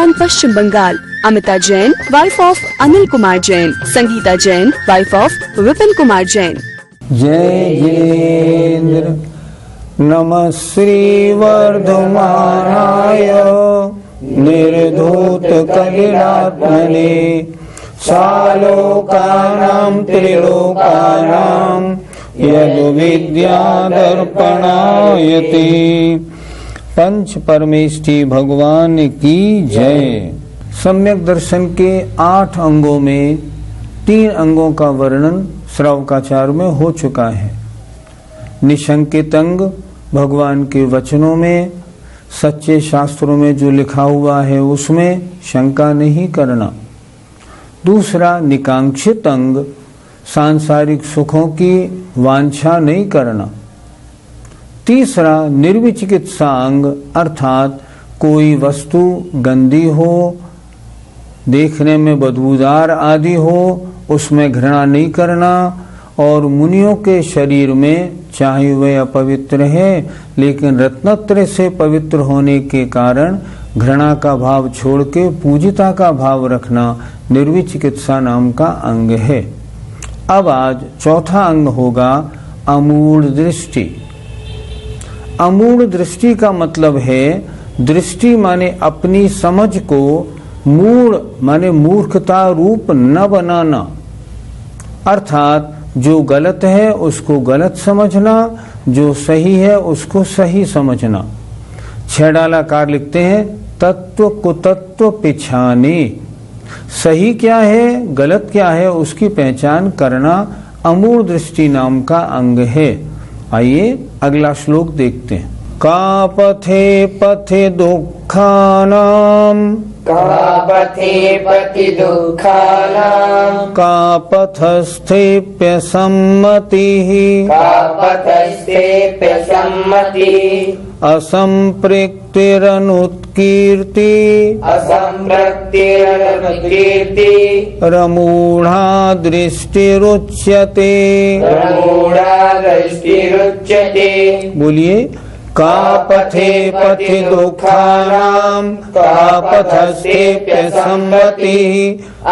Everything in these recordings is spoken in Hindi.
वर्तमान Paschim Bangal. Amita Jain, wife of Anil Kumar Jain. Sangeeta Jain, wife of Vipin Kumar Jain. जय जिनेन्द्र। नमः श्री वर्धमानाय निर्धूत कलिलात्मने सालोकानां त्रिलोकानां यद् विद्या दर्पणायते। पंच परमेष्ठी भगवान की जय। सम्यक दर्शन के 8 अंगों में 3 अंगों का वर्णन श्रवकाचार में हो चुका है। निशंकित अंग भगवान के वचनों में, सच्चे शास्त्रों में जो लिखा हुआ है उसमें शंका नहीं करना। दूसरा निकांक्षित अंग, सांसारिक सुखों की वांछा नहीं करना। तीसरा निर्विचिकित्सा अंग, अर्थात कोई वस्तु गंदी हो, देखने में बदबूदार आदि हो, उसमें घृणा नहीं करना। और मुनियों के शरीर में चाहे वे अपवित्र है लेकिन रत्नत्रय से पवित्र होने के कारण घृणा का भाव छोड़ के पूजिता का भाव रखना निर्विचिकित्सा नाम का अंग है। अब आज चौथा अंग होगा अमूढ़ दृष्टि। अमूढ़ दृष्टि का मतलब है, दृष्टि माने अपनी समझ को, मूढ़ माने मूर्खता रूप न बनाना। अर्थात जो गलत है उसको गलत समझना, जो सही है उसको सही समझना। छेड़ालाकार लिखते हैं, तत्व कुतत्व पिछाने। सही क्या है, गलत क्या है, उसकी पहचान करना अमूढ़ दृष्टि नाम का अंग है। आइए अगला श्लोक देखते हैं। का पथे पथे दुःखानां, का पथे पथि दुःखानां, का पथस्थेप्य सम्मतिः, का पथस्थेप्य सम्मतिः, असंपृक्तिरनुत्कीर्ति, असंपृक्तिरनुत्कीर्ति, रमूढा दृष्टिरुच्यते। रमूढा दृष्टिरुच्यते। बोलिए, का पथे पथि दुःखानां, का पथस्थेप्य सम्मतिः,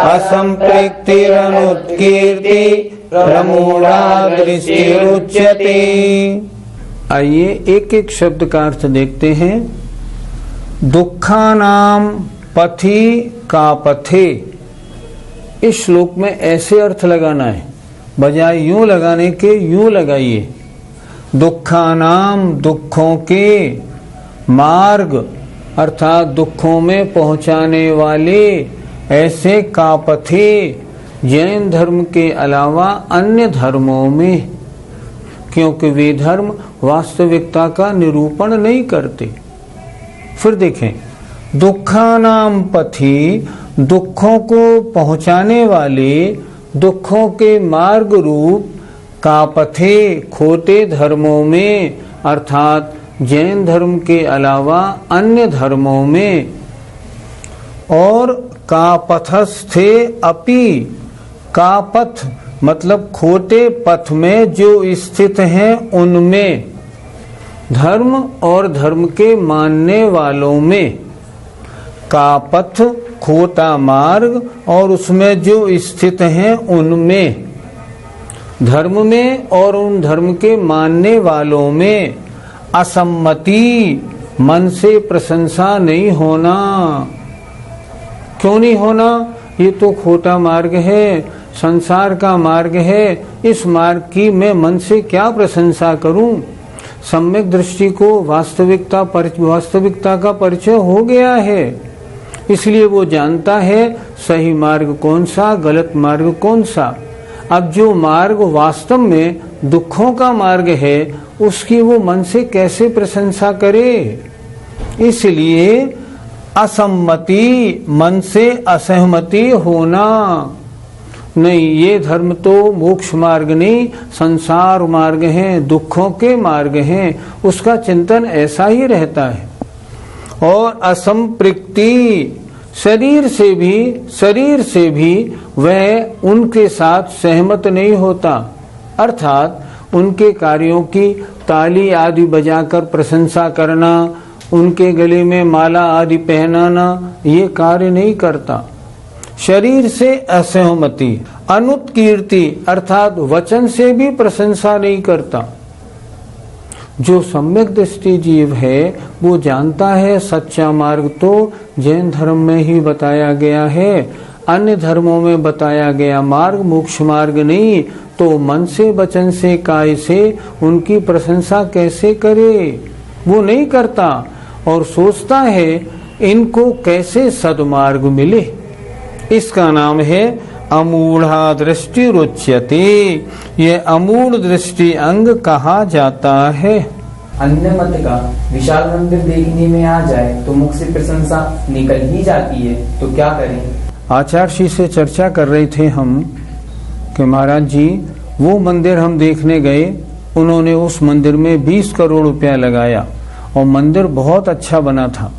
असंपृक्तिरनुत्कीर्ति, रमूढा दृष्टिरुच्यते। आइए एक एक शब्द का अर्थ देखते हैं। दुःखानां पथि का पथे, इस श्लोक में ऐसे अर्थ लगाना है, बजाय यूं लगाने के यूं लगाइए। दुःखानां दुखों के, मार्ग अर्थात दुखों में पहुंचाने वाले, ऐसे का पथे जैन धर्म के अलावा अन्य धर्मों में, क्योंकि वे धर्म वास्तविकता का निरूपण नहीं करते। फिर देखें, दुःखानां पथि दुखों को पहुंचाने वाले, दुखों के मार्ग रूप, का पथे खोटे धर्मों में अर्थात जैन धर्म के अलावा अन्य धर्मों में, और का पथस्थे अपि, का पथ मतलब खोटे पथ में जो स्थित हैं उनमें, धर्म और धर्म के मानने वालों में। का पथ खोटा मार्ग और उसमें जो स्थित हैं उनमें, धर्म में और उन धर्म के मानने वालों में। असम्मति मन से प्रशंसा नहीं होना। क्यों नहीं होना? ये तो खोटा मार्ग है, संसार का मार्ग है, इस मार्ग की मैं मन से क्या प्रशंसा करूं? सम्यक दृष्टि को वास्तविकता का परिचय हो गया है, इसलिए वो जानता है सही मार्ग कौन सा, गलत मार्ग कौन सा। अब जो मार्ग वास्तव में दुखों का मार्ग है उसकी वो मन से कैसे प्रशंसा करे? इसलिए असम्मति मन से असहमति होना नहीं, ये धर्म तो मोक्ष मार्ग नहीं, संसार मार्ग है, दुखों के मार्ग हैं, उसका चिंतन ऐसा ही रहता है। और असंपृक्ति शरीर से भी वह उनके साथ सहमत नहीं होता, अर्थात उनके कार्यों की ताली आदि बजाकर प्रशंसा करना, उनके गले में माला आदि पहनाना ये कार्य नहीं करता। शरीर से असहमति, अनुत्कीर्ति अर्थात वचन से भी प्रशंसा नहीं करता। जो सम्यक दृष्टि जीव है वो जानता है सच्चा मार्ग तो जैन धर्म में ही बताया गया है, अन्य धर्मों में बताया गया मार्ग मोक्ष मार्ग नहीं, तो मन से वचन से काय से उनकी प्रशंसा कैसे करे? वो नहीं करता और सोचता है इनको कैसे सदमार्ग मिले। इसका नाम है अमूढ़ा दृष्टि रुच्यते। ये अमूढ़ दृष्टि अंग कहा जाता है। अन्य मत का विशाल मंदिर देखने में आ जाए तो मुख से प्रशंसा निकल ही जाती है, तो क्या करें? आचार्य जी से चर्चा कर रहे थे हम कि महाराज जी वो मंदिर हम देखने गए, उन्होंने उस मंदिर में 20 करोड़ रुपया लगाया और मंदिर बहुत अच्छा बना था,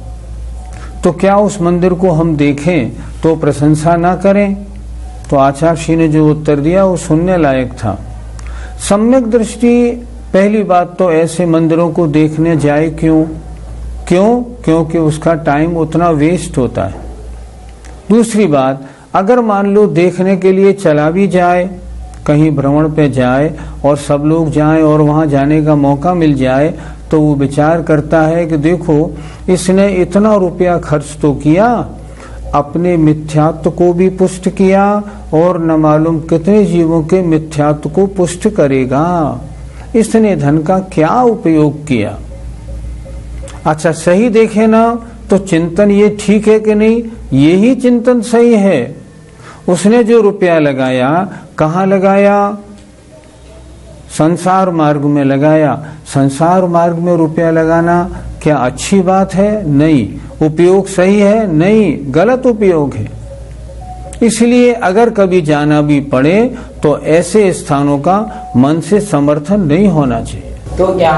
तो क्या उस मंदिर को हम देखें तो प्रशंसा ना करें? तो आचार्य जी ने जो उत्तर दिया वो सुनने लायक था। सम्यक दृष्टि, पहली बात तो ऐसे मंदिरों को देखने जाए क्यों? क्योंकि उसका टाइम उतना वेस्ट होता है। दूसरी बात, अगर मान लो देखने के लिए चला भी जाए, कहीं भ्रमण पे जाए और सब लोग जाएं और वहां जाने का मौका मिल जाए, तो वो विचार करता है कि देखो इसने इतना रुपया खर्च तो किया, अपने मिथ्यात्व को भी पुष्ट किया और न मालूम कितने जीवों के मिथ्यात्व को पुष्ट करेगा। इसने धन का क्या उपयोग किया? अच्छा सही देखे ना तो चिंतन ये ठीक है कि नहीं? ये ही चिंतन सही है। उसने जो रुपया लगाया कहाँ लगाया? संसार मार्ग में लगाया। संसार मार्ग में रुपया लगाना क्या अच्छी बात है? नहीं। उपयोग सही है? नहीं, गलत उपयोग है। इसलिए अगर कभी जाना भी पड़े तो ऐसे स्थानों का मन से समर्थन नहीं होना चाहिए। तो क्या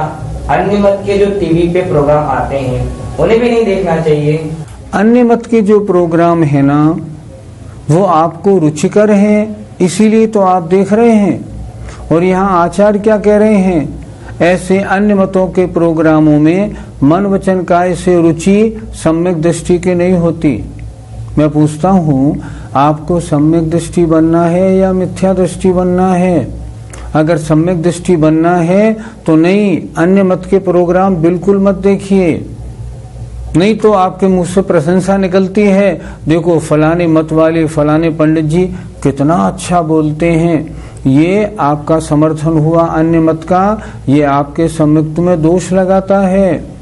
अन्य मत के जो टीवी पे प्रोग्राम आते हैं उन्हें भी नहीं देखना चाहिए? अन्य मत के जो प्रोग्राम है ना वो आपको रुचिकर हैं, इसीलिए तो आप देख रहे हैं। और यहाँ आचार्य क्या कह रहे हैं? ऐसे अन्य मतों के प्रोग्रामों में मन वचन काय से रुचि सम्यक दृष्टि की नहीं होती। मैं पूछता हूँ आपको सम्यक दृष्टि बनना है या मिथ्या दृष्टि बनना है? अगर सम्यक दृष्टि बनना है तो नहीं, अन्य मत के प्रोग्राम बिल्कुल मत देखिए, नहीं तो आपके मुंह से प्रशंसा निकलती है, देखो फलाने मत वाले फलाने पंडित जी कितना अच्छा बोलते हैं। ये आपका समर्थन हुआ अन्य मत का, ये आपके सम्यक्त में दोष लगाता है।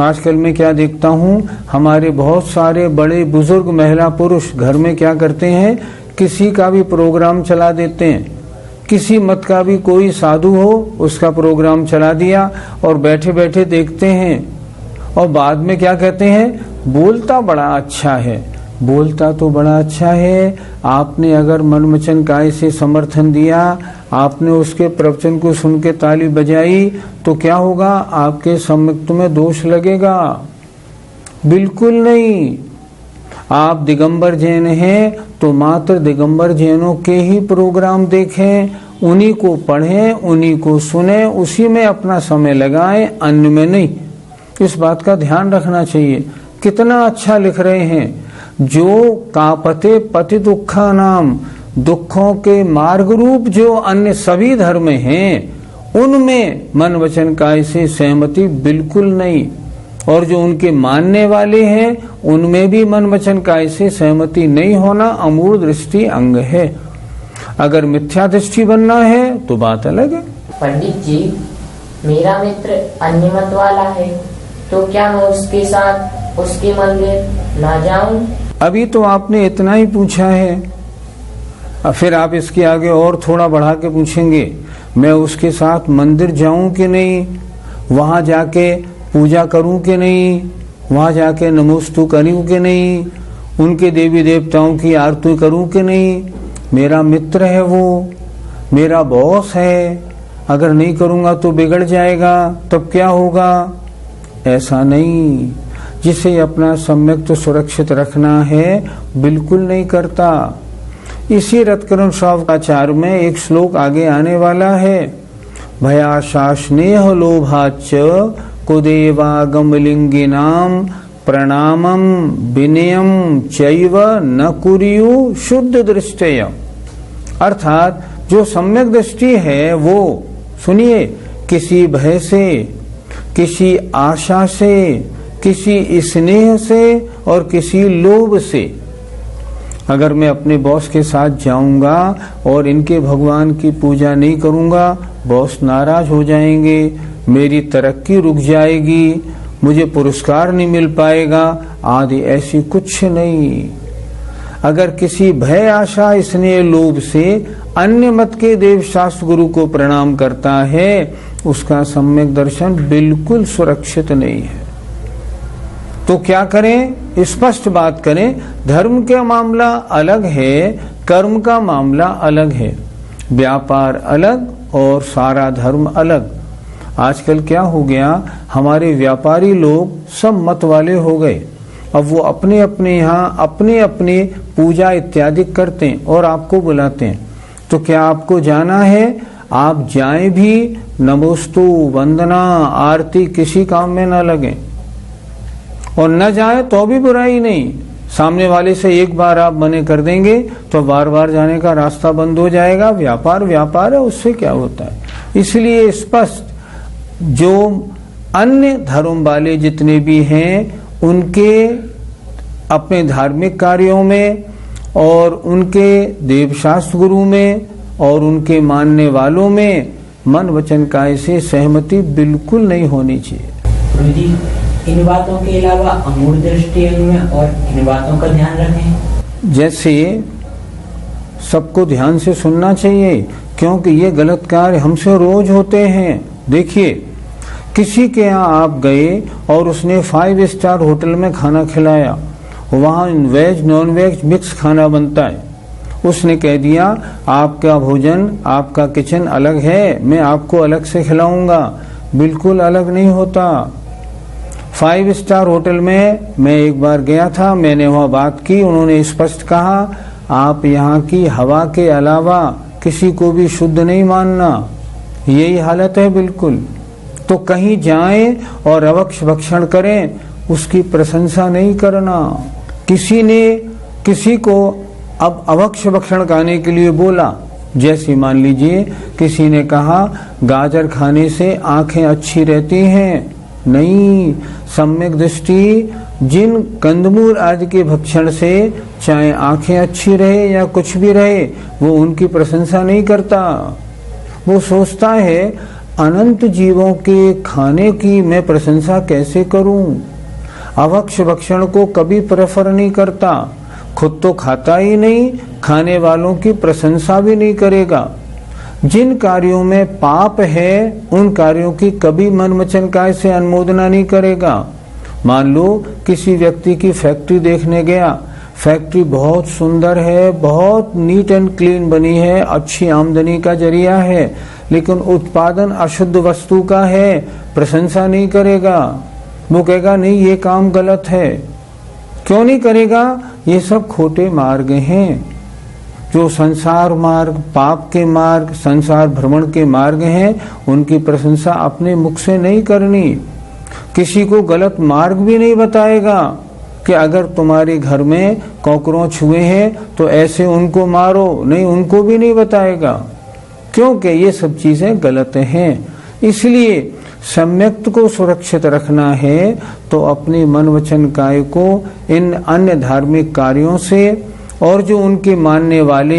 आजकल मैं क्या देखता हूँ, हमारे बहुत सारे बड़े बुजुर्ग महिला पुरुष घर में क्या करते हैं, किसी का भी प्रोग्राम चला देते हैं। किसी मत का भी कोई साधु हो उसका प्रोग्राम चला दिया और बैठे बैठे देखते हैं और बाद में क्या कहते हैं, बोलता बड़ा अच्छा है। बोलता तो बड़ा अच्छा है, आपने अगर मन वचन काय से समर्थन दिया, आपने उसके प्रवचन को सुन के ताली बजाई, तो क्या होगा, आपके सम्यक्त में दोष लगेगा? बिल्कुल नहीं। आप दिगंबर जैन हैं तो मात्र दिगंबर जैनों के ही प्रोग्राम देखें, उन्हीं को पढ़ें, उन्हीं को सुने, उसी में अपना समय लगाएं, अन्य में नहीं। इस बात का ध्यान रखना चाहिए। कितना अच्छा लिख रहे हैं, जो कापते पति दुखा नाम, दुखों के मार्ग रूप जो अन्य सभी धर्म हैं उनमें मन वचन काय से सहमति बिल्कुल नहीं, और जो उनके मानने वाले हैं उनमें भी मन वचन काय से सहमति नहीं होना अमूढ़ दृष्टि अंग है। अगर मिथ्या दृष्टि बनना है तो बात अलग है। पंडित जी, मेरा मित्र अन्य मत वाला है, तो क्या मैं उसके साथ उसके मंदिर ना जाऊं? अभी तो आपने इतना ही पूछा है, अब फिर आप इसके आगे और थोड़ा बढ़ा के पूछेंगे, मैं उसके साथ मंदिर जाऊं कि नहीं, वहां जाके पूजा करूं कि नहीं, वहां जाके नमोस्तु करूं कि नहीं, उनके देवी देवताओं की आरती करूं कि नहीं। मेरा मित्र है, वो मेरा बॉस है, अगर नहीं करूंगा तो बिगड़ जाएगा, तब क्या होगा? ऐसा नहीं। जिसे अपना सम्यक तो सुरक्षित रखना है बिल्कुल नहीं करता। इसी रत्करण श्रावकाचार्य में एक श्लोक आगे आने वाला है, भयाशा स्नेह लोभाच कुदेवागमलिंगिनाम प्रणामम विनयम चैव न कुर्यु शुद्ध दृष्टय। अर्थात जो सम्यक दृष्टि है वो, सुनिए, किसी भय से, किसी आशा से, किसी स्नेह से और किसी लोभ से, अगर मैं अपने बॉस के साथ जाऊंगा और इनके भगवान की पूजा नहीं करूंगा, बॉस नाराज हो जाएंगे, मेरी तरक्की रुक जाएगी, मुझे पुरस्कार नहीं मिल पाएगा आदि, ऐसी कुछ नहीं। अगर किसी भय आशा स्नेह लोभ से अन्य मत के देव शास्त्र गुरु को प्रणाम करता है, उसका सम्यक दर्शन बिल्कुल सुरक्षित नहीं है। तो क्या करें? स्पष्ट बात करें, धर्म का मामला अलग है, कर्म का मामला अलग है, व्यापार अलग और सारा धर्म अलग। आजकल क्या हो गया, हमारे व्यापारी लोग सब मत वाले हो गए। अब वो अपने अपने यहाँ अपने अपने पूजा इत्यादि करते हैं और आपको बुलाते हैं। तो क्या आपको जाना है? आप जाएं भी, नमोस्तु, वंदना, आरती किसी काम में न लगे, और न जाए तो भी बुराई नहीं। सामने वाले से एक बार आप मने कर देंगे तो बार बार जाने का रास्ता बंद हो जाएगा। व्यापार व्यापार है, उससे क्या होता है। इसलिए स्पष्ट, जो अन्य धर्म वाले जितने भी हैं उनके अपने धार्मिक कार्यों में और उनके देवशास्त्र गुरु में और उनके मानने वालों में मन वचन काय से सहमति बिल्कुल नहीं होनी चाहिए। गुरु जी, इन बातों के अलावा अमूढ़ दृष्टि में और इन बातों का ध्यान रखें। जैसे सबको ध्यान से सुनना चाहिए, क्योंकि ये गलत कार्य हमसे रोज होते हैं। देखिए, किसी के यहाँ आप गए और उसने 5 स्टार होटल में खाना खिलाया, वहाँ वेज नॉन वेज मिक्स खाना बनता है। उसने कह दिया आपका भोजन, आपका किचन अलग है, मैं आपको अलग से खिलाऊंगा। बिल्कुल अलग नहीं होता। 5 स्टार होटल में मैं एक बार गया था, मैंने वहाँ बात की, उन्होंने स्पष्ट कहा आप यहाँ की हवा के अलावा किसी को भी शुद्ध नहीं मानना। यही हालत है बिल्कुल। तो कहीं जाएं और अवक्ष भक्षण करें, उसकी प्रशंसा नहीं करना। किसी ने किसी को अब अवक्ष भक्षण खाने के लिए बोला, जैसे मान लीजिए किसी ने कहा गाजर खाने से आंखें अच्छी रहती हैं। नहीं, सम्यक दृष्टि जिन कंदमूल आदि के भक्षण से चाहे आंखें अच्छी रहे या कुछ भी रहे, वो उनकी प्रशंसा नहीं करता। वो सोचता है अनंत जीवों के खाने की मैं प्रशंसा कैसे करूं। अभक्ष भक्षण को कभी प्रेफर नहीं करता, खुद तो खाता ही नहीं, खाने वालों की प्रशंसा भी नहीं करेगा। जिन कार्यों में पाप है उन कार्यों की कभी मन वचन काय से अनुमोदना नहीं करेगा। मान लो किसी व्यक्ति की फैक्ट्री देखने गया, फैक्ट्री बहुत सुंदर है, बहुत नीट एंड क्लीन बनी है, अच्छी आमदनी का जरिया है, लेकिन उत्पादन अशुद्ध वस्तु का है, प्रशंसा नहीं करेगा। वो कहेगा नहीं ये काम गलत है। क्यों नहीं करेगा? ये सब खोटे मार्ग हैं। जो संसार मार्ग, पाप के मार्ग, संसार भ्रमण के मार्ग हैं, उनकी प्रशंसा अपने मुख से नहीं करनी। किसी को गलत मार्ग भी नहीं बताएगा कि अगर तुम्हारे घर में कॉकरोच हुए हैं तो ऐसे उनको मारो, नहीं, उनको भी नहीं बताएगा, क्योंकि ये सब चीजें गलत हैं। इसलिए सम्यक्त को सुरक्षित रखना है तो अपने मन वचन काय को इन अन्य धार्मिक कार्यों से और जो उनके मानने वाले